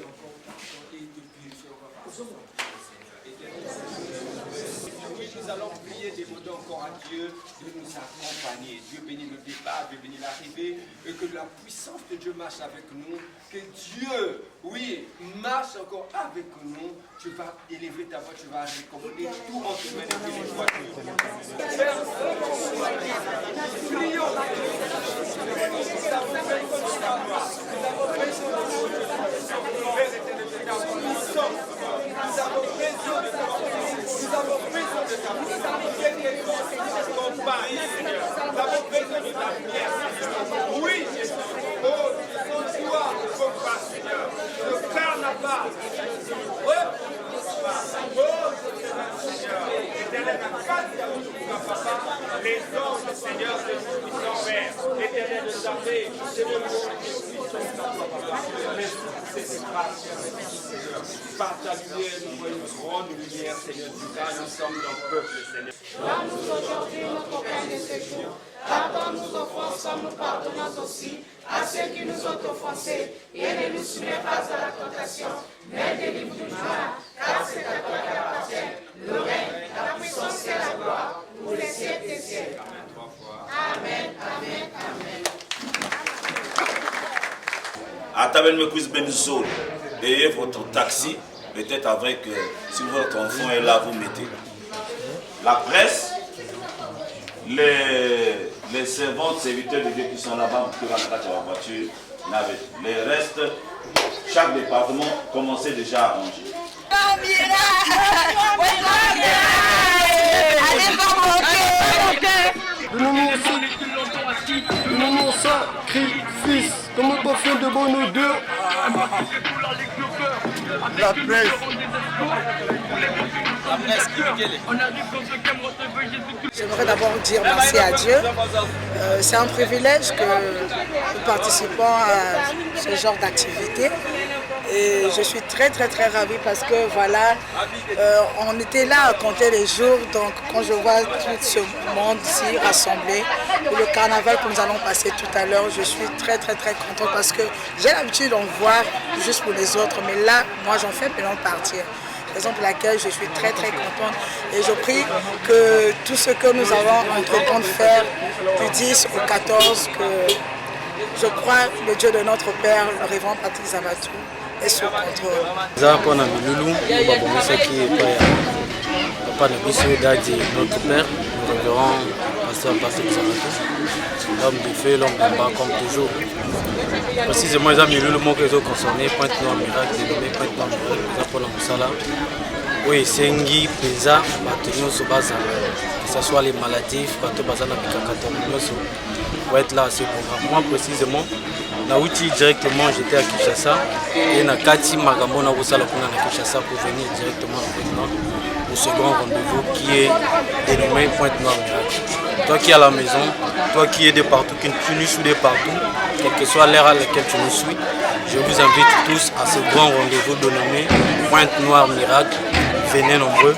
encore et te purifier encore par son sang. Oui, nous allons prier, demander encore à Dieu de nous accompagner. Dieu bénit le départ, Dieu bénit l'arrivée, et que la puissance de Dieu marche avec nous, que Dieu, oui, marche encore avec nous. Tu vas élever ta voix, tu vas récompenser tout en te mettant les joies de Dieu. Prions. Oui, oh, sans toi, faut pas, Seigneur. Le carnaval. L'éternel n'a pas dit à vous, papa, les anges, Seigneur, de vous qui sont verts. L'éternel de l'armée, c'est le monde qui sont papa. C'est cette grâce, par ta lumière, nous voyons une grande lumière, Seigneur, car nous sommes ton peuple, Seigneur. Donne-nous aujourd'hui notre pain de ce jour. Pardonne nos offenses comme nous pardonnons aussi à ceux qui nous ont offensés. Et ne nous soumets pas à la tentation, mais délivre-nous du mal, car c'est à toi qu'appartient le règne, la puissance et la gloire pour les siècles des siècles. Amen, amen, amen. Atabel-Mekwis Benzoul, payez votre taxi, peut-être avec, si votre enfant est là, vous mettez. La presse, les servantes, serviteurs de Dieu qui sont là-bas, qui vont dans la voiture, navette. Les restes, chaque département commençait déjà à ranger. Nous sacrifice, comme on fait de bon nous deux. La presse. J'aimerais d'abord dire merci à Dieu. C'est un privilège que nous participons à ce genre d'activité. Et je suis très ravie parce que voilà, on était là à compter les jours. Donc quand je vois tout ce monde ici rassemblé, et le carnaval que nous allons passer tout à l'heure, je suis très contente parce que j'ai l'habitude d'en voir juste pour les autres. Mais là, moi j'en fais pleinement partie. Raison pour laquelle je suis très contente et je prie que tout ce que nous avons entreprendre de faire du 10 au 14, que je crois le Dieu de notre Père, le révérend Patrick Zavatou, est sous contrôle. Papa notre Père, le révérend Pasteur Patrick Zavatou, l'homme de feu, l'homme de bas comme toujours. Précisément, les amis, le mot que ils ont concerné, Pointe Noire Miracle, dénommé Pointe Noire Miracle, pour la Moussala. Oui, c'est Nguy, Pesa, Batonio, Sobaza, que ce soit les maladifs, Bato Bazana, Pikakaton, pour être là à ce programme. Moi, précisément, Naouti directement, j'étais à Kinshasa, et Nakati Magambo, Naboussala, à Kinshasa, pour venir directement à Pointe Noire, pour ce grand rendez-vous qui est dénommé Pointe Noire Miracle. Toi qui es à la maison, toi qui es de partout, qui nous suis de partout, quelle que soit l'ère à laquelle tu nous suis, je vous invite tous à ce grand rendez-vous dénommé Pointe Noire Miracle. Venez nombreux,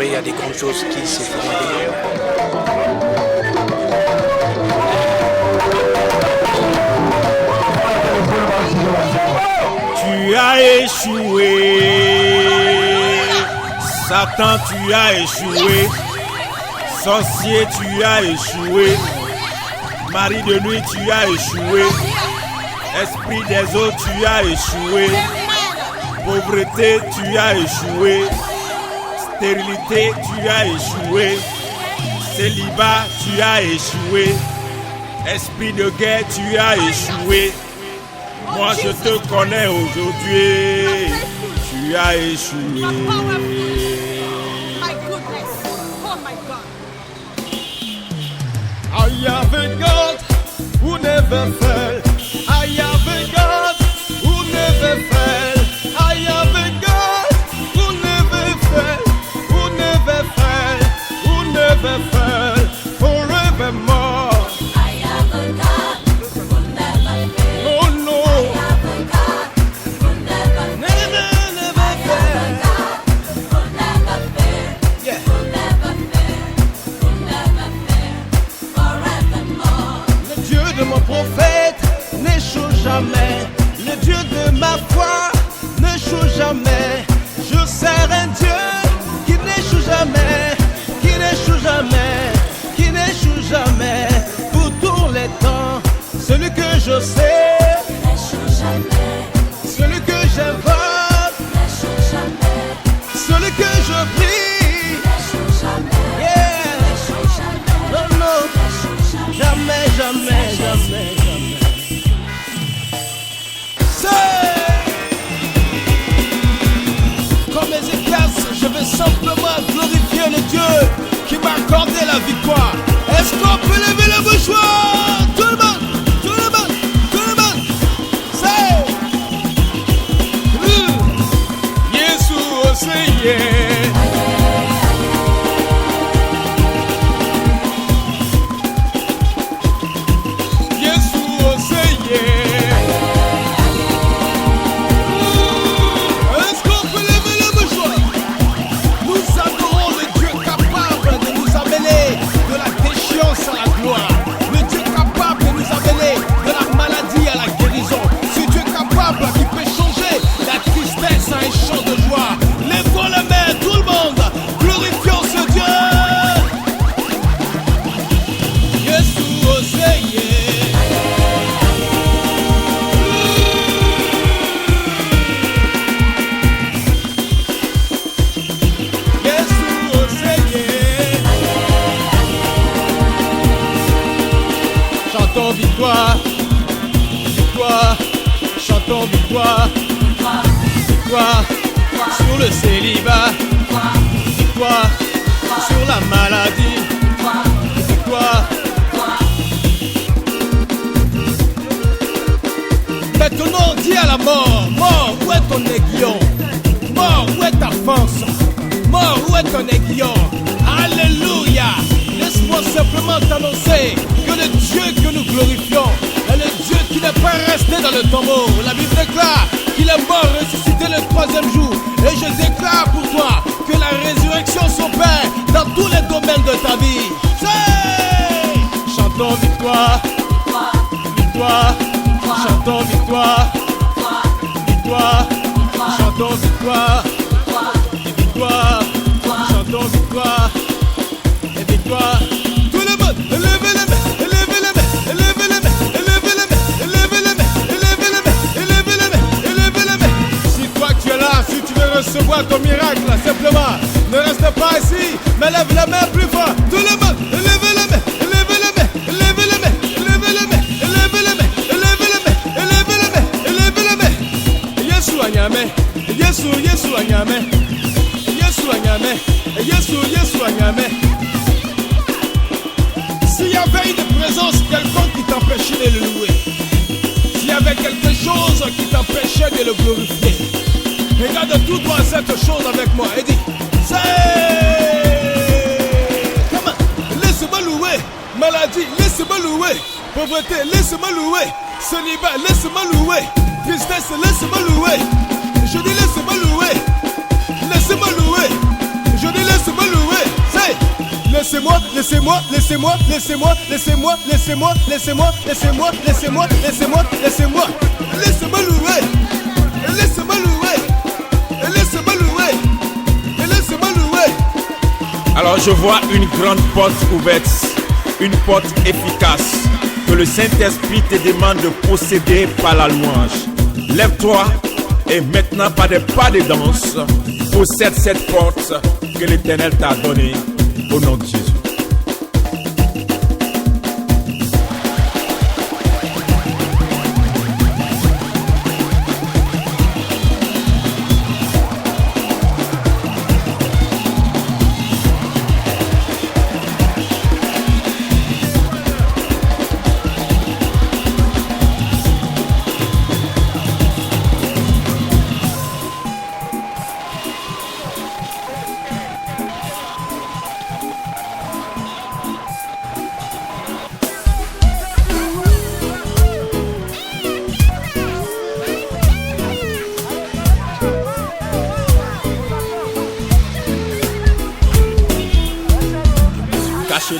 il y a des grandes choses qui se feront. Tu as échoué, Satan, tu as échoué, sorcier, tu as échoué, mari de nuit, tu as échoué, esprit des eaux, tu as échoué, pauvreté, tu as échoué, stérilité, tu as échoué, célibat, tu as échoué, esprit de guerre, tu as échoué. Moi je te connais aujourd'hui, tu as échoué. I have a God who never fell. I have a God who never fell. I have a God who never fell, who never fell, who never fell, forevermore. Prophète, je sais, celui que j'invoque, celui que je prie, yeah. Non, non, jamais, jamais, jamais, jamais. Comme Ézéchias, je vais simplement glorifier le Dieu qui m'a accordé la victoire. Est-ce qu'on peut lever le mouchoir? Tout le monde, tout le monde, tout le monde. C'est Yeshua, c'est Yeshua, c'est Est-ce qu'on peut lever le mouchoir? Nous adorons le Dieu capable de nous amener de la déchéance à la gloire. Le Dieu capable de nous amener de la maladie à la guérison. Ce Dieu capable qui peut changer la tristesse à un chant de joie. Lèvons la main, tout le monde. Glorifions ce Dieu. Yeshua, Seigneur. Yeshua, Seigneur. Chantons victoire, victoire, chantons victoire, victoire sur le célibat, victoire sur la maladie, victoire. Maintenant, dis à la mort, mort, où est ton aiguillon? Mort, où est ta force? Mort, où est ton aiguillon? Alléluia! Laisse-moi simplement t'annoncer que le Dieu que nous glorifions est le Dieu qui n'est pas resté dans le tombeau. La Bible déclare qu'il est mort, ressuscité le 3e jour. Et je déclare pour toi que la résurrection s'opère dans tous les domaines de ta vie. C'est... Chantons victoire, victoire, chantons victoire, victoire, chantons victoire, victoire, chantons victoire. Victoire. Tout le monde, élevez les mains, élevez les mains, élevez les mains, élevez les mains, élevez les mains, élevez les mains, élevez les mains, élevez les mains. Si toi tu es là, si tu veux recevoir ton miracle, simplement, ne reste pas ici, mais lève les mains plus fort. Tout le monde, élevez les mains, élevez les mains, élevez les mains, élevez les mains, élevez les mains, élevez les mains, élevez les mains, élevez les mains. Yeshua Nyame, Yeshua Nyame, Yeshua Nyame, Yeshua Nyame. S'il y avait une présence quelconque qui t'empêchait de le louer, s'il y avait quelque chose qui t'empêchait de le glorifier, regarde tout droit cette chose avec moi et dis, c'est... Comment? Laisse-moi louer. Maladie, laisse-moi louer. Pauvreté, laisse-moi louer. Célibat, laisse-moi louer. Tristesse, laisse-moi louer. Je dis laisse-moi louer. Laissez-moi louer. Je dis laisse-moi louer. C'est... Laissez-moi, laissez-moi, laissez-moi, laissez-moi, laissez-moi, laissez-moi, laissez-moi, laissez-moi, laissez-moi, laissez-moi, laissez-moi, laissez-moi louer, laissez-moi louer, laissez-moi louer, laissez-moi louer. Alors je vois une grande porte ouverte, une porte efficace, que le Saint-Esprit te demande de posséder par la louange. Lève-toi et maintenant par des pas de danse, possède cette porte que l'Éternel t'a donnée. Au nom de Jésus.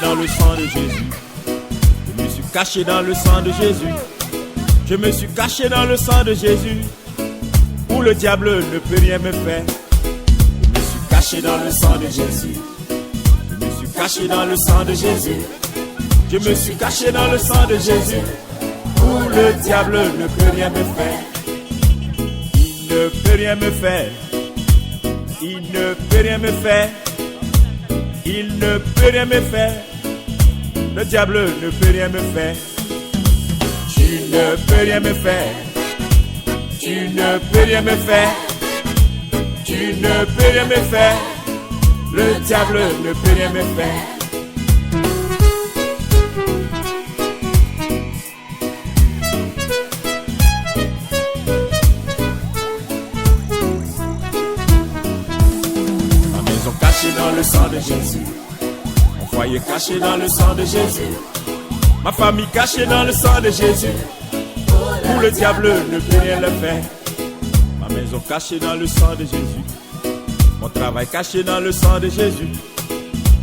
Dans le sang de Jésus, je me suis caché dans le sang de Jésus, je me suis caché dans le sang de Jésus, où le diable ne peut rien me faire. Je me suis caché dans le sang de Jésus, je me suis caché dans le sang de Jésus, je me suis caché dans le sang de Jésus, où le diable ne peut rien me faire. Il ne peut rien me faire. Il ne peut rien me faire. Il ne peut rien me faire. Le diable ne peut rien me faire. Tu ne peux rien me faire. Tu ne peux rien me faire. Tu ne peux rien me faire. Le diable ne peut rien me faire. Ma maison cachée dans le sang de Jésus. Mon foyer caché dans le sang de Jésus. Ma famille cachée dans le sang de Jésus. Où le diable ne peut rien le faire. Ma maison cachée dans le sang de Jésus. Mon travail caché dans le sang de Jésus.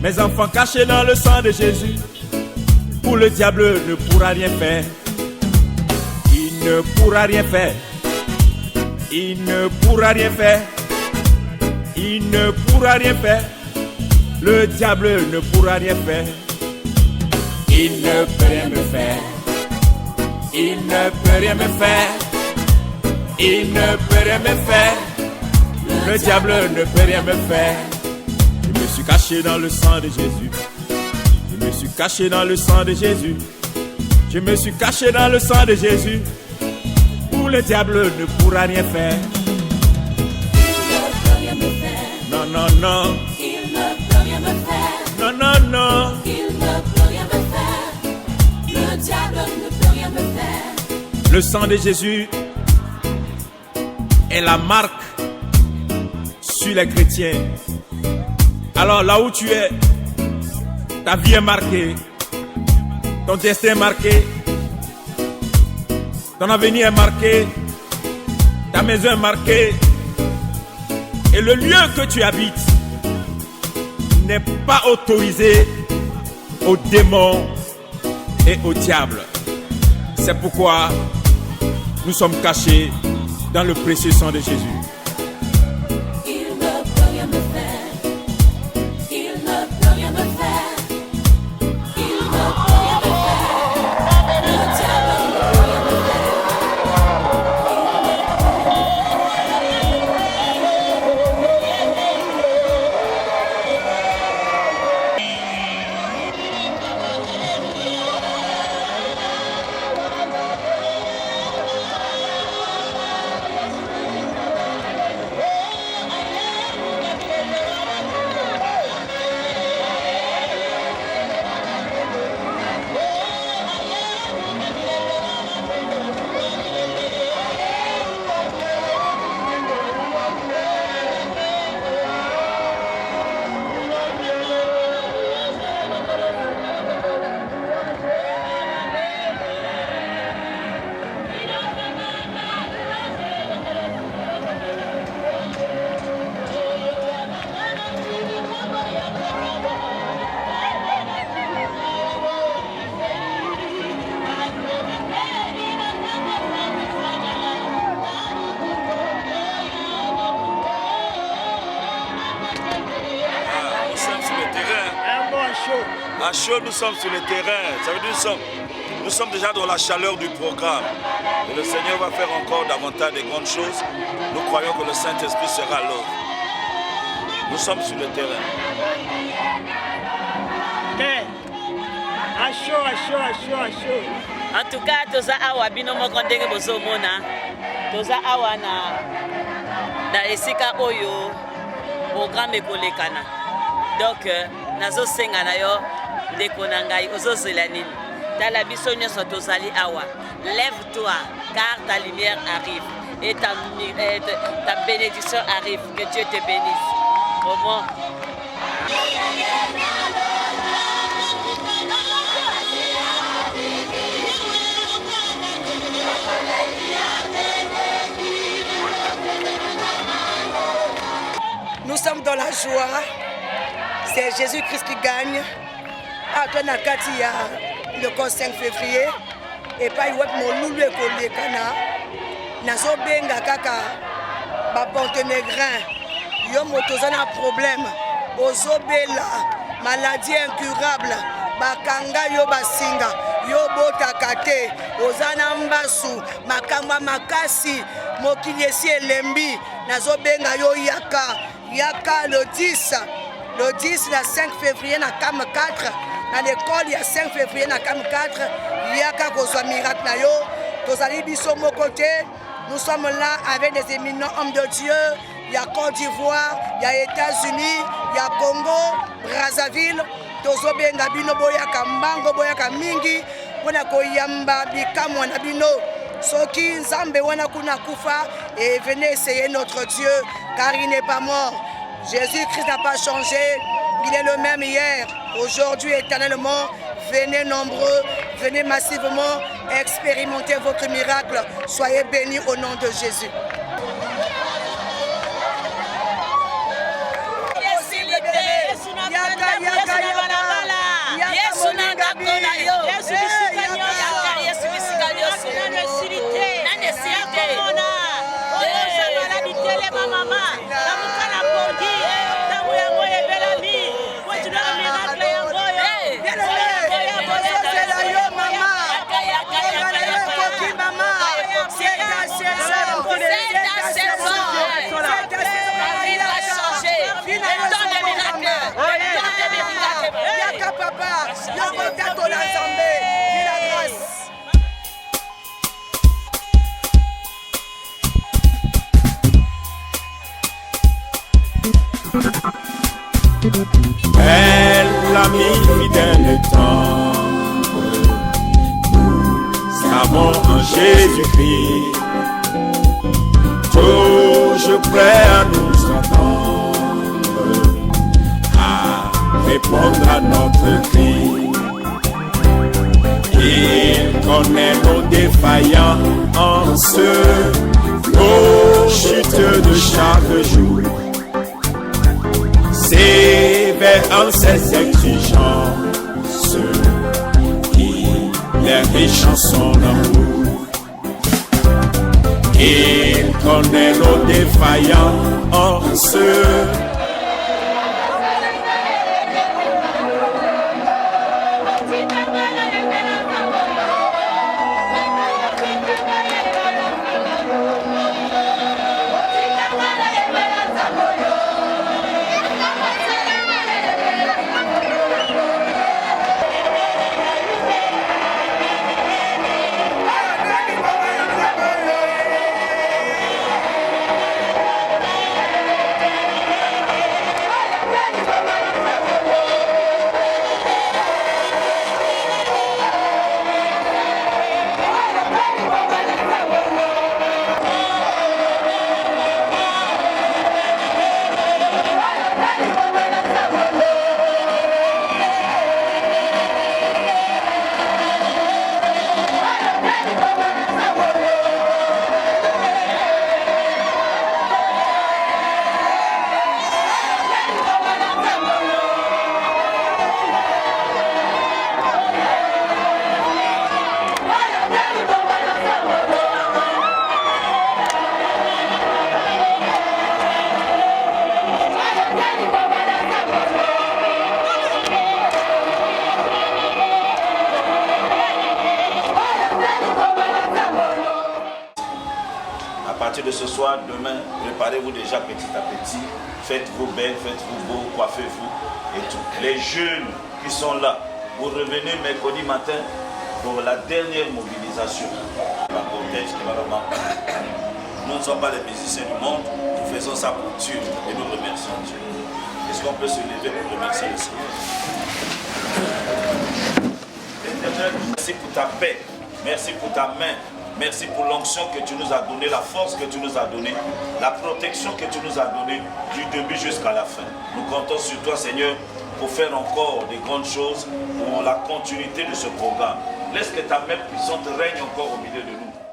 Mes enfants cachés dans le sang de Jésus. Où le diable ne pourra rien faire. Il ne pourra rien faire. Il ne pourra rien faire. Il ne pourra rien faire. Le diable ne pourra rien faire. Il ne peut rien me faire. Il ne peut rien me faire. Il ne peut rien me faire. Le diable ne peut rien me faire. Je me suis caché dans le sang de Jésus. Je me suis caché dans le sang de Jésus. Je me suis caché dans le sang de Jésus. Où le diable ne pourra rien faire. Non, non, non. Il ne peut rien me faire. Non, non, non. Il ne peut rien me faire. Le diable ne peut rien me faire. Le sang de Jésus est la marque sur les chrétiens. Alors là où tu es, ta vie est marquée, ton destin est marqué, ton avenir est marqué, ta maison est marquée, et le lieu que tu habites n'est pas autorisé aux démons et au diable. C'est pourquoi nous sommes cachés dans le précieux sang de Jésus. Il ne peut rien me faire. Il ne peut rien me faire. Il ne peut rien me faire. Le diable ne peut rien me À chaud, nous sommes sur le terrain. Ça veut dire que nous sommes déjà dans la chaleur du programme. Et le Seigneur va faire encore davantage de grandes choses. Nous croyons que le Saint-Esprit sera l'œuvre. Nous sommes sur le terrain. À chaud. En tout cas, toza awa bino moko ndenge bozomona. Toza awa na esika oyo programme ekolekana. Donc nazo senga na yo ndeko na ngai ozozela nini. Tala biso nyonso tozali awa. Lève-toi car ta lumière arrive et ta bénédiction arrive. Que Dieu te bénisse. Comment? Nous sommes dans la joie. C'est Jésus-Christ qui gagne. Après Nakati, le 5 février. Et pas yop mon loulou et kana. Nazo benga kaka ba Pontenegrin. Yo motozana problème. Ozobela maladie incurable. Bakanga yo basinga. yobotaka te oza na mbasu makambo ya makasi mokili esi elembi nazobenga yo yaka le 10 na 5 février na cam 4 na l'école ya 5 février na cam 4 yaka kozwa miracle na yo tozali biso moko te. Nous sommes là avec des éminents hommes de Dieu. Il y a Côte d'Ivoire, il y a États-Unis, il y a Congo, Brazzaville. Tozo benga bino boyaka mbango boyaka mingi wana koyamba bikamwa na bino. Soki nzambe wana kuna kufa et venez essayer notre Dieu car il n'est pas mort. Jésus-Christ n'a pas changé. Il est le même hier, aujourd'hui, éternellement. Venez nombreux, venez massivement expérimenter votre miracle. Soyez bénis au nom de Jésus. Elle a mis fidèle temps. Nous avons en Jésus-Christ, toujours prêt à nous entendre, à répondre à notre cri. Il connaît nos défaillances, nos chutes de chaque jour. Sévère en ses exigences, il est riche en son amour. Il connaît nos défaillances. À partir de ce soir, demain, préparez-vous déjà petit à petit. Faites-vous belle, faites-vous beau, coiffez-vous et tout. Les jeunes qui sont là, vous revenez mercredi matin pour la dernière mobilisation. La cortège qui va vraiment. Nous ne sommes pas les musiciens du monde, nous faisons ça pour Dieu et nous remercions Dieu. Est-ce qu'on peut se lever pour remercier le Seigneur? Merci pour ta paix, merci pour ta main. Merci pour l'onction que tu nous as donnée, la force que tu nous as donnée, la protection que tu nous as donnée du début jusqu'à la fin. Nous comptons sur toi, Seigneur, pour faire encore des grandes choses pour la continuité de ce programme. Laisse que ta main puissante règne encore au milieu de nous.